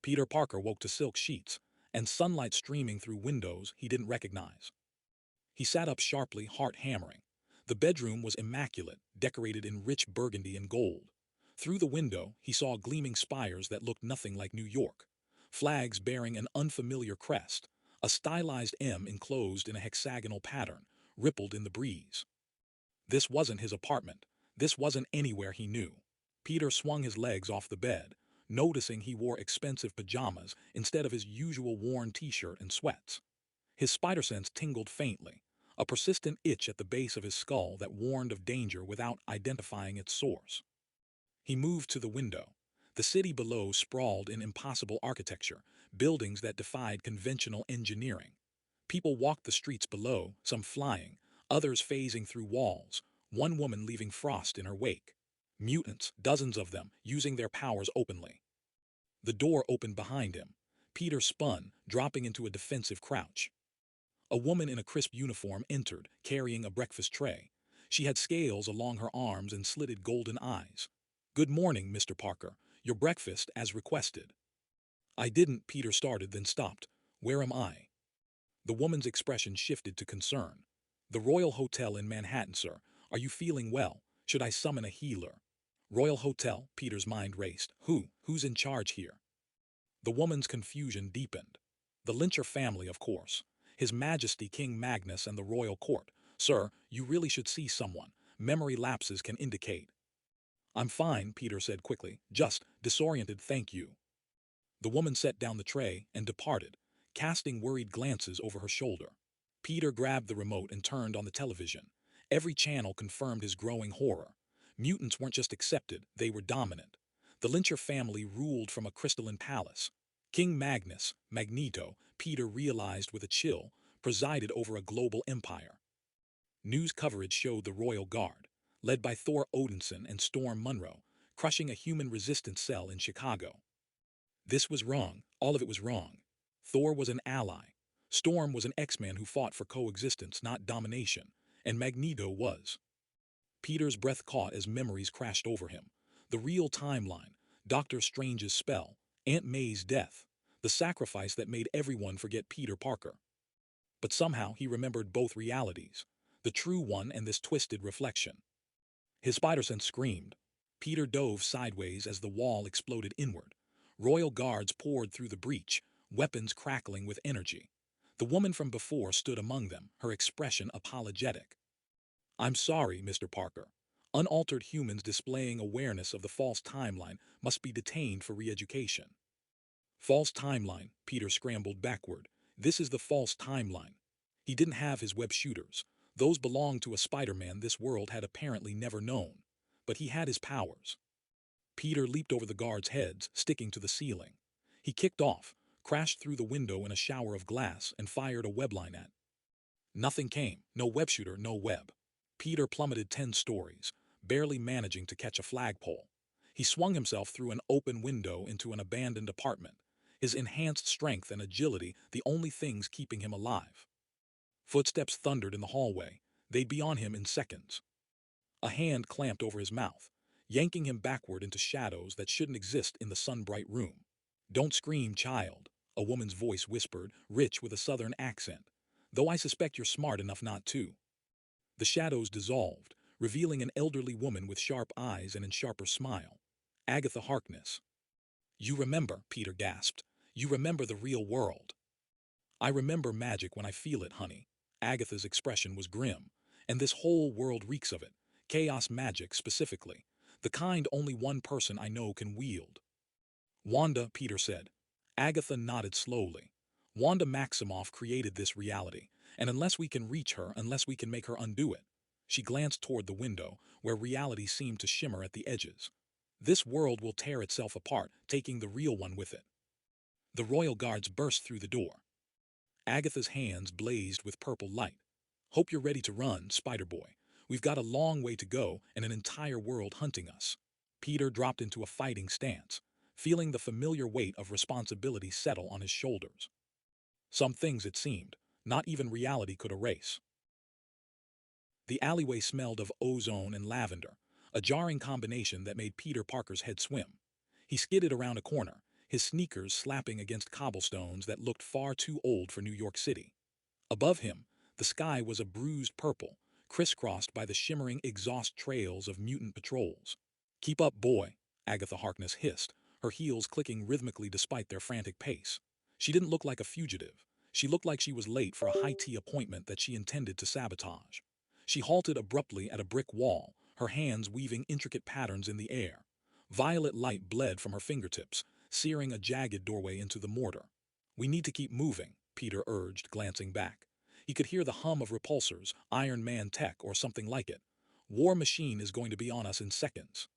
Peter Parker woke to silk sheets and sunlight streaming through windows he didn't recognize. He sat up sharply, heart hammering. The bedroom was immaculate, decorated in rich burgundy and gold. Through the window, he saw gleaming spires that looked nothing like New York, flags bearing an unfamiliar crest, a stylized M enclosed in a hexagonal pattern, rippled in the breeze. This wasn't his apartment. This wasn't anywhere he knew. Peter swung his legs off the bed, noticing he wore expensive pajamas instead of his usual worn t-shirt and sweats. His spider sense tingled faintly, a persistent itch at the base of his skull that warned of danger without identifying its source. He moved to the window. The city below sprawled in impossible architecture, buildings that defied conventional engineering. People walked the streets below, some flying, others phasing through walls, one woman leaving frost in her wake. Mutants, dozens of them, using their powers openly. The door opened behind him. Peter spun, dropping into a defensive crouch. A woman in a crisp uniform entered, carrying a breakfast tray. She had scales along her arms and slitted golden eyes. "Good morning, Mr. Parker. Your breakfast as requested." "I didn't," Peter started, then stopped. "Where am I?" The woman's expression shifted to concern. "The Royal Hotel in Manhattan, sir. Are you feeling well? Should I summon a healer?" "Royal Hotel?" Peter's mind raced. Who's in charge here?" The woman's confusion deepened. "The Lyncher family, of course. His Majesty King Magnus and the royal court. Sir, you really should see someone. Memory lapses can indicate." "I'm fine," Peter said quickly. "Just disoriented, thank you." The woman set down the tray and departed, casting worried glances over her shoulder. Peter grabbed the remote and turned on the television. Every channel confirmed his growing horror. Mutants weren't just accepted, they were dominant. The Lyncher family ruled from a crystalline palace. King Magnus, Magneto, Peter realized with a chill, presided over a global empire. News coverage showed the Royal Guard, led by Thor Odinson and Storm Munro, crushing a human resistance cell in Chicago. This was wrong, all of it was wrong. Thor was an ally. Storm was an X-Man who fought for coexistence, not domination, and Magneto was. Peter's breath caught as memories crashed over him. The real timeline, Doctor Strange's spell, Aunt May's death, the sacrifice that made everyone forget Peter Parker. But somehow he remembered both realities, the true one and this twisted reflection. His spider sense screamed. Peter dove sideways as the wall exploded inward. Royal guards poured through the breach, weapons crackling with energy. The woman from before stood among them, her expression apologetic. "I'm sorry, Mr. Parker. Unaltered humans displaying awareness of the false timeline must be detained for re-education." "False timeline," Peter scrambled backward. "This is the false timeline." He didn't have his web shooters. Those belonged to a Spider-Man this world had apparently never known. But he had his powers. Peter leaped over the guards' heads, sticking to the ceiling. He kicked off, crashed through the window in a shower of glass, and fired a webline at. Nothing came. No web shooter, no web. Peter plummeted 10 stories, barely managing to catch a flagpole. He swung himself through an open window into an abandoned apartment, his enhanced strength and agility the only things keeping him alive. Footsteps thundered in the hallway. They'd be on him in seconds. A hand clamped over his mouth, yanking him backward into shadows that shouldn't exist in the sun-bright room. "Don't scream, child," a woman's voice whispered, rich with a southern accent, "though I suspect you're smart enough not to." The shadows dissolved, revealing an elderly woman with sharp eyes and a sharper smile. Agatha Harkness. "You remember," Peter gasped. "You remember the real world." "I remember magic when I feel it, honey." Agatha's expression was grim. "And this whole world reeks of it. Chaos magic, specifically. The kind only one person I know can wield." "Wanda," Peter said. Agatha nodded slowly. "Wanda Maximoff created this reality, and unless we can reach her, unless we can make her undo it." She glanced toward the window, where reality seemed to shimmer at the edges. "This world will tear itself apart, taking the real one with it." The royal guards burst through the door. Agatha's hands blazed with purple light. "Hope you're ready to run, Spider-Boy. We've got a long way to go and an entire world hunting us." Peter dropped into a fighting stance, feeling the familiar weight of responsibility settle on his shoulders. Some things, it seemed, not even reality could erase. The alleyway smelled of ozone and lavender, a jarring combination that made Peter Parker's head swim. He skidded around a corner, his sneakers slapping against cobblestones that looked far too old for New York City. Above him, the sky was a bruised purple, crisscrossed by the shimmering exhaust trails of mutant patrols. "Keep up, boy," Agatha Harkness hissed, her heels clicking rhythmically despite their frantic pace. She didn't look like a fugitive. She looked like she was late for a high-tea appointment that she intended to sabotage. She halted abruptly at a brick wall, her hands weaving intricate patterns in the air. Violet light bled from her fingertips, searing a jagged doorway into the mortar. "We need to keep moving," Peter urged, glancing back. He could hear the hum of repulsors, Iron Man tech, or something like it. "War Machine is going to be on us in seconds."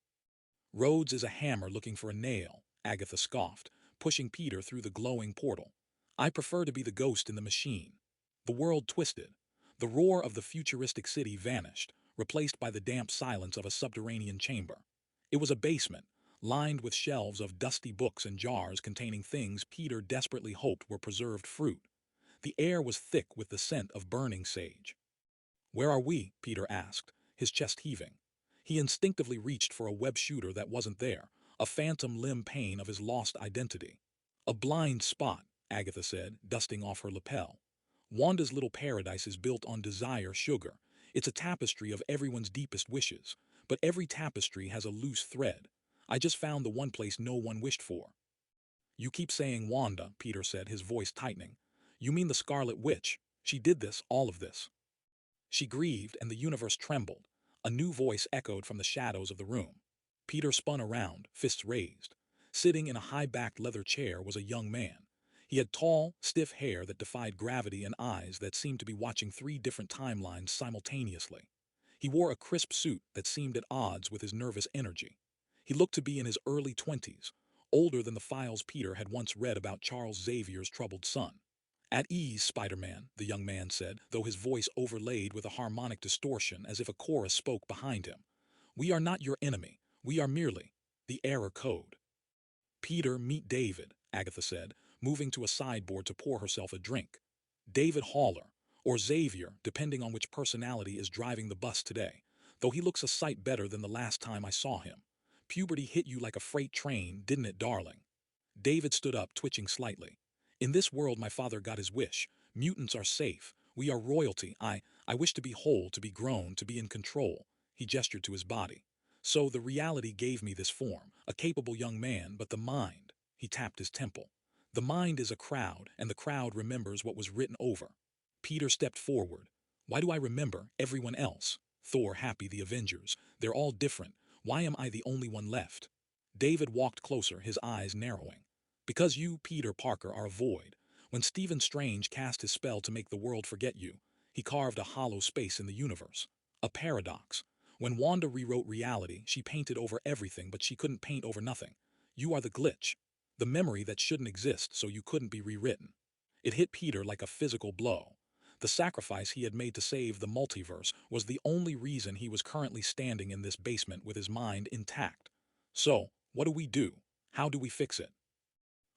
"Rhodes is a hammer looking for a nail," Agatha scoffed, pushing Peter through the glowing portal. "I prefer to be the ghost in the machine." The world twisted. The roar of the futuristic city vanished, replaced by the damp silence of a subterranean chamber. It was a basement, lined with shelves of dusty books and jars containing things Peter desperately hoped were preserved fruit. The air was thick with the scent of burning sage. "Where are we?" Peter asked, his chest heaving. He instinctively reached for a web shooter that wasn't there, a phantom limb pain of his lost identity. "A blind spot," Agatha said, dusting off her lapel. "Wanda's little paradise is built on desire sugar. It's a tapestry of everyone's deepest wishes, but every tapestry has a loose thread. I just found the one place no one wished for." "You keep saying Wanda," Peter said, his voice tightening. "You mean the Scarlet Witch. She did this, all of this." She grieved, and the universe trembled. A new voice echoed from the shadows of the room. Peter spun around, fists raised. Sitting in a high-backed leather chair was a young man. He had tall, stiff hair that defied gravity and eyes that seemed to be watching 3 different timelines simultaneously. He wore a crisp suit that seemed at odds with his nervous energy. He looked to be in his early 20s, older than the files Peter had once read about Charles Xavier's troubled son. "At ease, Spider-Man," the young man said, though his voice overlaid with a harmonic distortion as if a chorus spoke behind him. "We are not your enemy. We are merely the error code." "Peter, meet David," Agatha said, moving to a sideboard to pour herself a drink. "David Haller, or Xavier, depending on which personality is driving the bus today, though he looks a sight better than the last time I saw him. Puberty hit you like a freight train, didn't it, darling?" David stood up, twitching slightly. "In this world my father got his wish. Mutants are safe. We are royalty. I wish to be whole, to be grown, to be in control." He gestured to his body. "So the reality gave me this form, a capable young man, but the mind," he tapped his temple. "The mind is a crowd, and the crowd remembers what was written over." Peter stepped forward. "Why do I remember everyone else? Thor, Happy, the Avengers. They're all different. Why am I the only one left?" David walked closer, his eyes narrowing. "Because you, Peter Parker, are a void. When Stephen Strange cast his spell to make the world forget you, he carved a hollow space in the universe. A paradox. When Wanda rewrote reality, she painted over everything, but she couldn't paint over nothing. You are the glitch. The memory that shouldn't exist, so you couldn't be rewritten." It hit Peter like a physical blow. The sacrifice he had made to save the multiverse was the only reason he was currently standing in this basement with his mind intact. "So, what do we do? How do we fix it?"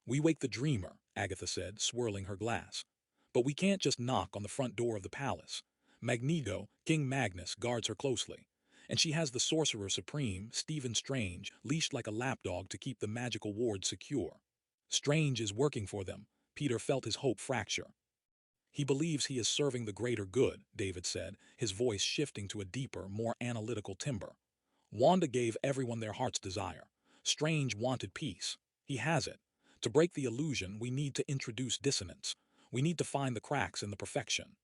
"We wake the dreamer," Agatha said, swirling her glass. "But we can't just knock on the front door of the palace. Magneto, King Magnus, guards her closely. And she has the Sorcerer Supreme, Stephen Strange, leashed like a lapdog to keep the magical ward secure. Strange is working for them." Peter felt his hope fracture. "He believes he is serving the greater good," David said, his voice shifting to a deeper, more analytical timbre. "Wanda gave everyone their heart's desire. Strange wanted peace. He has it. To break the illusion, we need to introduce dissonance. We need to find the cracks in the perfection."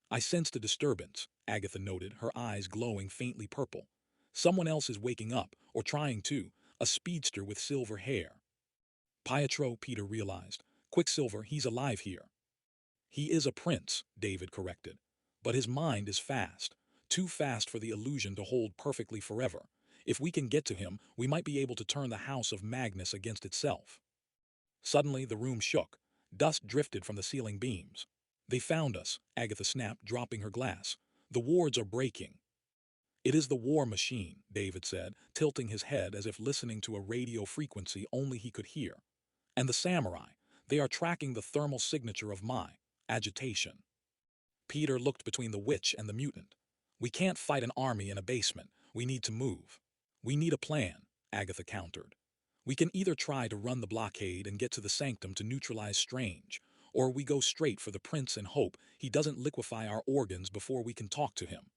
"I sensed a disturbance," Agatha noted, her eyes glowing faintly purple. "Someone else is waking up, or trying to, a speedster with silver hair." "Pietro," Peter realized. "Quicksilver, he's alive here." "He is a prince," David corrected. "But his mind is fast. Too fast for the illusion to hold perfectly forever. If we can get to him, we might be able to turn the House of Magnus against itself." Suddenly, the room shook. Dust drifted from the ceiling beams. "They found us," Agatha snapped, dropping her glass. "The wards are breaking." "It is the war machine," David said, tilting his head as if listening to a radio frequency only he could hear. "And the samurai, they are tracking the thermal signature of my agitation." Peter looked between the witch and the mutant. "We can't fight an army in a basement. We need to move." "We need a plan," Agatha countered. We can either try to run the blockade and get to the sanctum to neutralize Strange, or we go straight for the prince and hope he doesn't liquefy our organs before we can talk to him.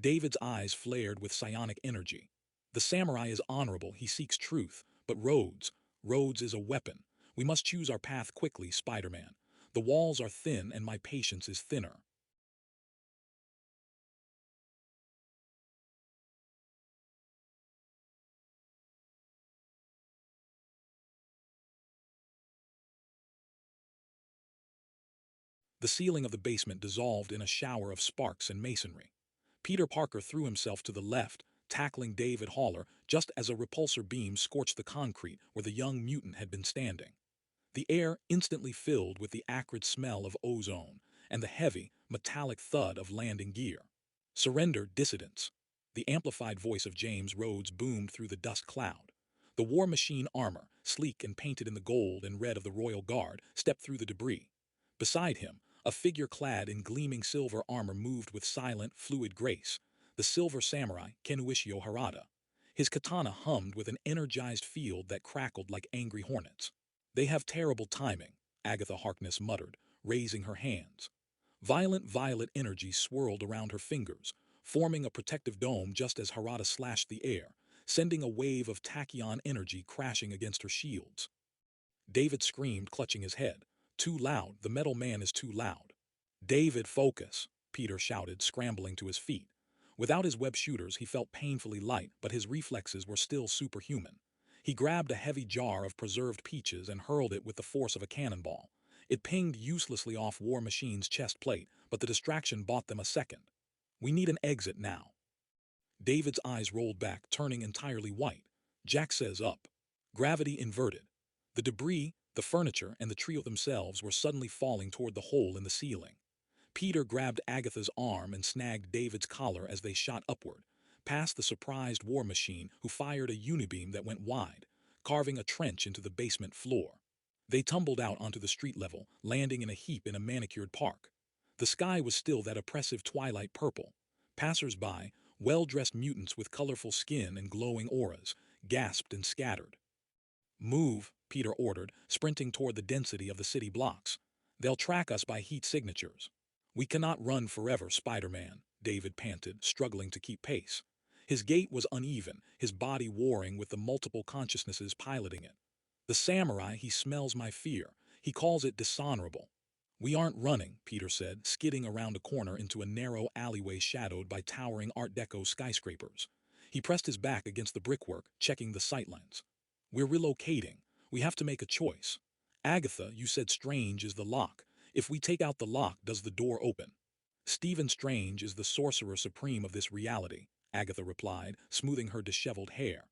David's eyes flared with psionic energy. The samurai is honorable, he seeks truth, but Rhodes is a weapon. We must choose our path quickly, Spider-Man. The walls are thin and my patience is thinner. The ceiling of the basement dissolved in a shower of sparks and masonry. Peter Parker threw himself to the left, tackling David Haller just as a repulsor beam scorched the concrete where the young mutant had been standing. The air instantly filled with the acrid smell of ozone and the heavy, metallic thud of landing gear. Surrender, dissidents. The amplified voice of James Rhodes boomed through the dust cloud. The War Machine armor, sleek and painted in the gold and red of the Royal Guard, stepped through the debris. Beside him, a figure clad in gleaming silver armor moved with silent, fluid grace, the silver samurai Kenuishio Harada. His katana hummed with an energized field that crackled like angry hornets. They have terrible timing, Agatha Harkness muttered, raising her hands. Violent violet energy swirled around her fingers, forming a protective dome just as Harada slashed the air, sending a wave of tachyon energy crashing against her shields. David screamed, clutching his head. Too loud, the metal man is too loud. David, focus, Peter shouted, scrambling to his feet. Without his web shooters, he felt painfully light, but his reflexes were still superhuman. He grabbed a heavy jar of preserved peaches and hurled it with the force of a cannonball. It pinged uselessly off War Machine's chest plate, but the distraction bought them a second. We need an exit now. David's eyes rolled back, turning entirely white. Jack says up. Gravity inverted. The debris, the furniture, and the trio themselves were suddenly falling toward the hole in the ceiling. Peter grabbed Agatha's arm and snagged David's collar as they shot upward, past the surprised War Machine, who fired a unibeam that went wide, carving a trench into the basement floor. They tumbled out onto the street level, landing in a heap in a manicured park. The sky was still that oppressive twilight purple. Passers-by, well-dressed mutants with colorful skin and glowing auras, gasped and scattered. Move, Peter ordered, sprinting toward the density of the city blocks. They'll track us by heat signatures. We cannot run forever, Spider-Man, David panted, struggling to keep pace. His gait was uneven, his body warring with the multiple consciousnesses piloting it. The samurai, he smells my fear. He calls it dishonorable. We aren't running, Peter said, skidding around a corner into a narrow alleyway shadowed by towering Art Deco skyscrapers. He pressed his back against the brickwork, checking the sightlines. We're relocating. We have to make a choice. Agatha, you said Strange is the lock. If we take out the lock, does the door open? Stephen Strange is the sorcerer supreme of this reality, Agatha replied, smoothing her disheveled hair.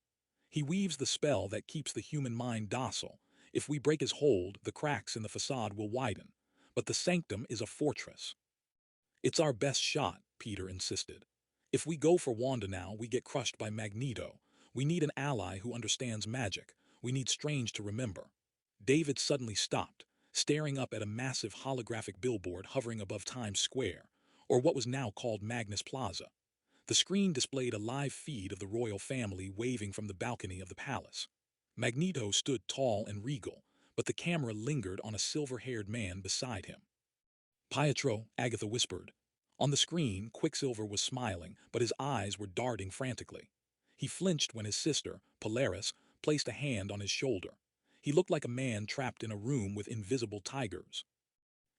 He weaves the spell that keeps the human mind docile. If we break his hold, the cracks in the facade will widen. But the sanctum is a fortress. It's our best shot, Peter insisted. If we go for Wanda now, we get crushed by Magneto. We need an ally who understands magic. We need Strange to remember. David suddenly stopped, staring up at a massive holographic billboard hovering above Times Square, or what was now called Magnus Plaza. The screen displayed a live feed of the royal family waving from the balcony of the palace. Magneto stood tall and regal, but the camera lingered on a silver-haired man beside him. Pietro, Agatha whispered. On the screen, Quicksilver was smiling, but his eyes were darting frantically. He flinched when his sister, Polaris, placed a hand on his shoulder. He looked like a man trapped in a room with invisible tigers.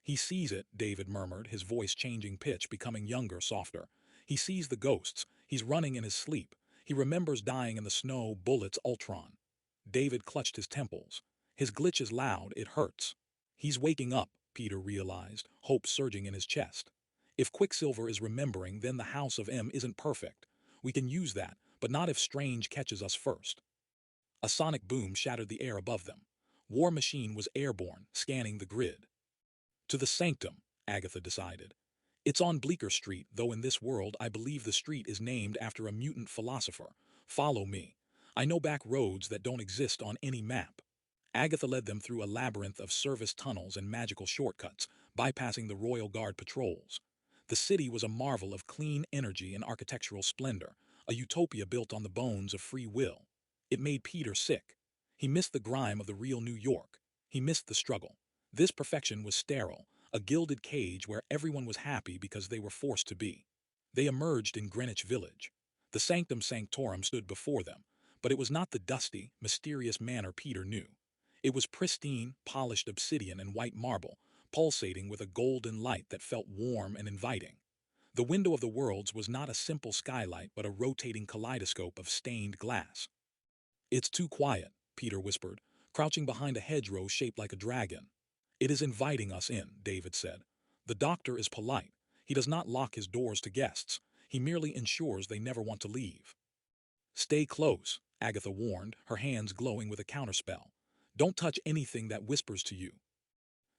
He sees it, David murmured, his voice changing pitch, becoming younger, softer. He sees the ghosts. He's running in his sleep. He remembers dying in the snow, bullets, Ultron. David clutched his temples. His glitch is loud, it hurts. He's waking up, Peter realized, hope surging in his chest. If Quicksilver is remembering, then the House of M isn't perfect. We can use that, but not if Strange catches us first. A sonic boom shattered the air above them. War Machine was airborne, scanning the grid. To the sanctum, Agatha decided. It's on Bleecker Street, though in this world I believe the street is named after a mutant philosopher. Follow me. I know back roads that don't exist on any map. Agatha led them through a labyrinth of service tunnels and magical shortcuts, bypassing the Royal Guard patrols. The city was a marvel of clean energy and architectural splendor, a utopia built on the bones of free will. It made Peter sick. He missed the grime of the real New York. He missed the struggle. This perfection was sterile, a gilded cage where everyone was happy because they were forced to be. They emerged in Greenwich Village. The sanctum sanctorum stood before them, but it was not the dusty, mysterious manor Peter knew. It was pristine, polished obsidian and white marble, pulsating with a golden light that felt warm and inviting. The window of the worlds was not a simple skylight but a rotating kaleidoscope of stained glass. "It's too quiet," Peter whispered, crouching behind a hedgerow shaped like a dragon. "It is inviting us in," David said. "The doctor is polite. He does not lock his doors to guests. He merely ensures they never want to leave." "Stay close," Agatha warned, her hands glowing with a counterspell. "Don't touch anything that whispers to you."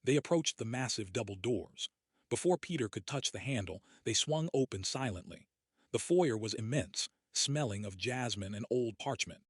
They approached the massive double doors. Before Peter could touch the handle, they swung open silently. The foyer was immense, smelling of jasmine and old parchment.